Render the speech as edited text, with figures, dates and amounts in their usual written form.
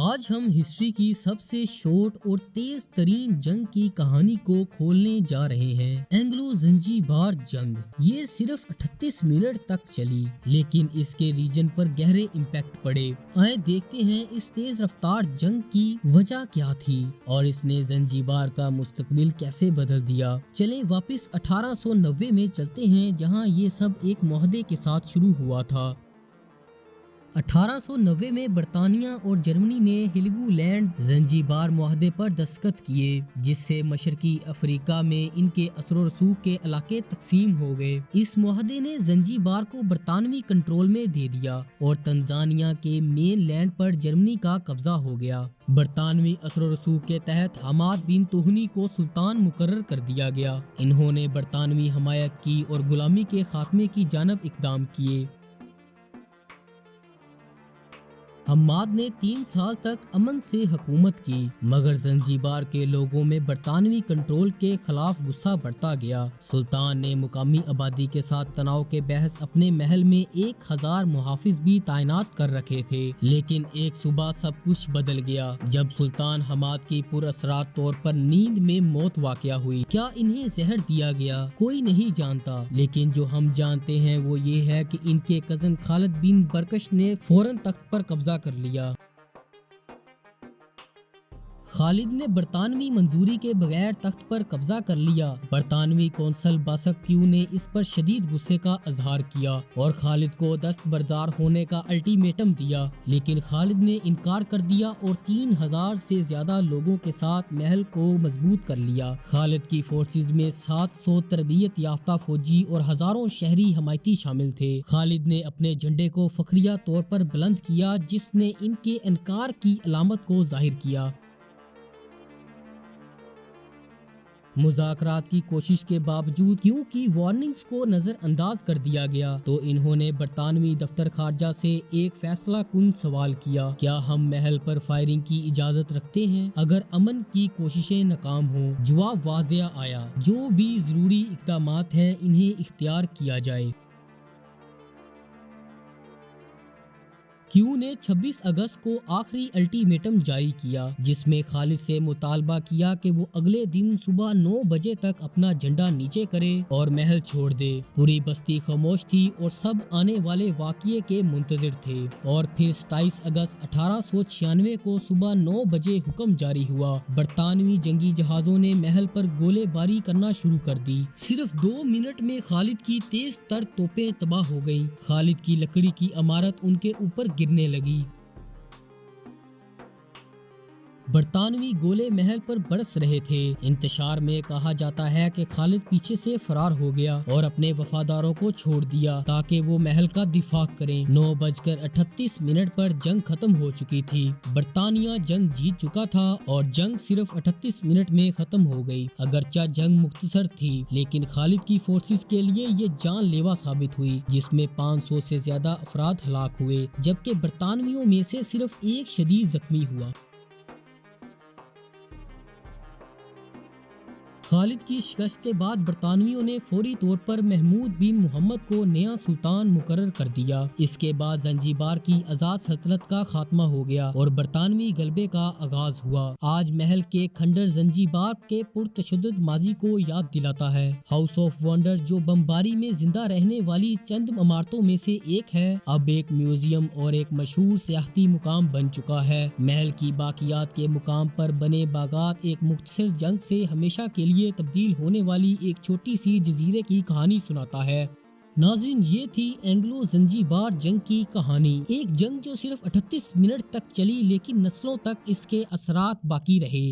آج ہم ہسٹری کی سب سے شارٹ اور تیز ترین جنگ کی کہانی کو کھولنے جا رہے ہیں۔ اینگلو زنجیبار جنگ یہ صرف 38 منٹ تک چلی، لیکن اس کے ریجن پر گہرے امپیکٹ پڑے۔ آئیں دیکھتے ہیں اس تیز رفتار جنگ کی وجہ کیا تھی اور اس نے زنجیبار کا مستقبل کیسے بدل دیا۔ چلیں واپس 1890 میں چلتے ہیں، جہاں یہ سب ایک معاہدے کے ساتھ شروع ہوا تھا۔ 1890 میں برطانیہ اور جرمنی نے ہیلیگو لینڈ زنجیبار معاہدے پر دستخط کیے، جس سے مشرقی افریقہ میں ان کے اثر و رسوخ کے علاقے تقسیم ہو گئے۔ اس معاہدے نے زنجیبار کو برطانوی کنٹرول میں دے دیا اور تنزانیہ کے مین لینڈ پر جرمنی کا قبضہ ہو گیا۔ برطانوی اثر و رسوخ کے تحت حماد بن توہنی کو سلطان مقرر کر دیا گیا۔ انہوں نے برطانوی حمایت کی اور غلامی کے خاتمے کی جانب اقدام کیے۔ حماد نے 3 سال تک امن سے حکومت کی، مگر زنجیبار کے لوگوں میں برطانوی کنٹرول کے خلاف غصہ بڑھتا گیا۔ سلطان نے مقامی آبادی کے ساتھ تناؤ کے باعث اپنے محل میں 1000 محافظ بھی تعینات کر رکھے تھے، لیکن ایک صبح سب کچھ بدل گیا جب سلطان حماد کی پر اثرات طور پر نیند میں موت واقع ہوئی۔ کیا انہیں زہر دیا گیا؟ کوئی نہیں جانتا، لیکن جو ہم جانتے ہیں وہ یہ ہے کہ ان کے کزن خالد بن برکش نے فوراً تخت پر قبضہ کر لیا۔ خالد نے برطانوی منظوری کے بغیر تخت پر قبضہ کر لیا۔ برطانوی قونصل باسک کیو نے اس پر شدید غصے کا اظہار کیا اور خالد کو دستبردار ہونے کا الٹیمیٹم دیا، لیکن خالد نے انکار کر دیا اور 3000 سے زیادہ لوگوں کے ساتھ محل کو مضبوط کر لیا۔ خالد کی فورسز میں 700 تربیت یافتہ فوجی اور ہزاروں شہری حمایتی شامل تھے۔ خالد نے اپنے جھنڈے کو فخریہ طور پر بلند کیا، جس نے ان کے انکار کی علامت کو ظاہر کیا۔ مذاکرات کی کوشش کے باوجود کیونکہ وارننگز کو نظر انداز کر دیا گیا، تو انہوں نے برطانوی دفتر خارجہ سے ایک فیصلہ کن سوال کیا: کیا ہم محل پر فائرنگ کی اجازت رکھتے ہیں اگر امن کی کوششیں ناکام ہوں؟ جواب واضح آیا: جو بھی ضروری اقدامات ہیں انہیں اختیار کیا جائے۔ کیو نے 26 اگست کو آخری الٹیمیٹم جاری کیا، جس میں خالد سے مطالبہ کیا کہ وہ اگلے دن صبح 9 بجے تک اپنا جھنڈا نیچے کرے اور محل چھوڑ دے۔ پوری بستی خاموش تھی اور سب آنے والے واقعے کے منتظر تھے، اور پھر 27 اگست 1896 کو صبح 9 بجے حکم جاری ہوا۔ برطانوی جنگی جہازوں نے محل پر گولے باری کرنا شروع کر دی۔ صرف 2 منٹ میں خالد کی تیز تر توپیں تباہ ہو گئیں۔ خالد کی لکڑی کی عمارت ان کے اوپر گرنے لگی۔ برطانوی گولے محل پر برس رہے تھے۔ انتشار میں کہا جاتا ہے کہ خالد پیچھے سے فرار ہو گیا اور اپنے وفاداروں کو چھوڑ دیا تاکہ وہ محل کا دفاع کریں۔ 9:38 پر جنگ ختم ہو چکی تھی۔ برطانیہ جنگ جیت چکا تھا اور جنگ صرف 38 منٹ میں ختم ہو گئی۔ اگرچہ جنگ مختصر تھی، لیکن خالد کی فورسز کے لیے یہ جان لیوا ثابت ہوئی، جس میں 500 سے زیادہ افراد ہلاک ہوئے، جبکہ برطانویوں میں سے صرف ایک شدید زخمی ہوا۔ خالد کی شکست کے بعد برطانویوں نے فوری طور پر محمود بن محمد کو نیا سلطان مقرر کر دیا۔ اس کے بعد زنجیبار کی آزاد سلطنت کا خاتمہ ہو گیا اور برطانوی غلبے کا آغاز ہوا۔ آج محل کے کھنڈر زنجیبار کے پرتشدد ماضی کو یاد دلاتا ہے۔ ہاؤس آف ونڈر، جو بمباری میں زندہ رہنے والی چند عمارتوں میں سے ایک ہے، اب ایک میوزیم اور ایک مشہور سیاحتی مقام بن چکا ہے۔ محل کی باقیات کے مقام پر بنے باغات ایک مختصر جنگ سے ہمیشہ کے لیے تبدیل ہونے والی ایک چھوٹی سی جزیرے کی کہانی سناتا ہے۔ ناظرین، یہ تھی اینگلو زنجیبار جنگ کی کہانی۔ ایک جنگ جو صرف 38 منٹ تک چلی، لیکن نسلوں تک اس کے اثرات باقی رہے۔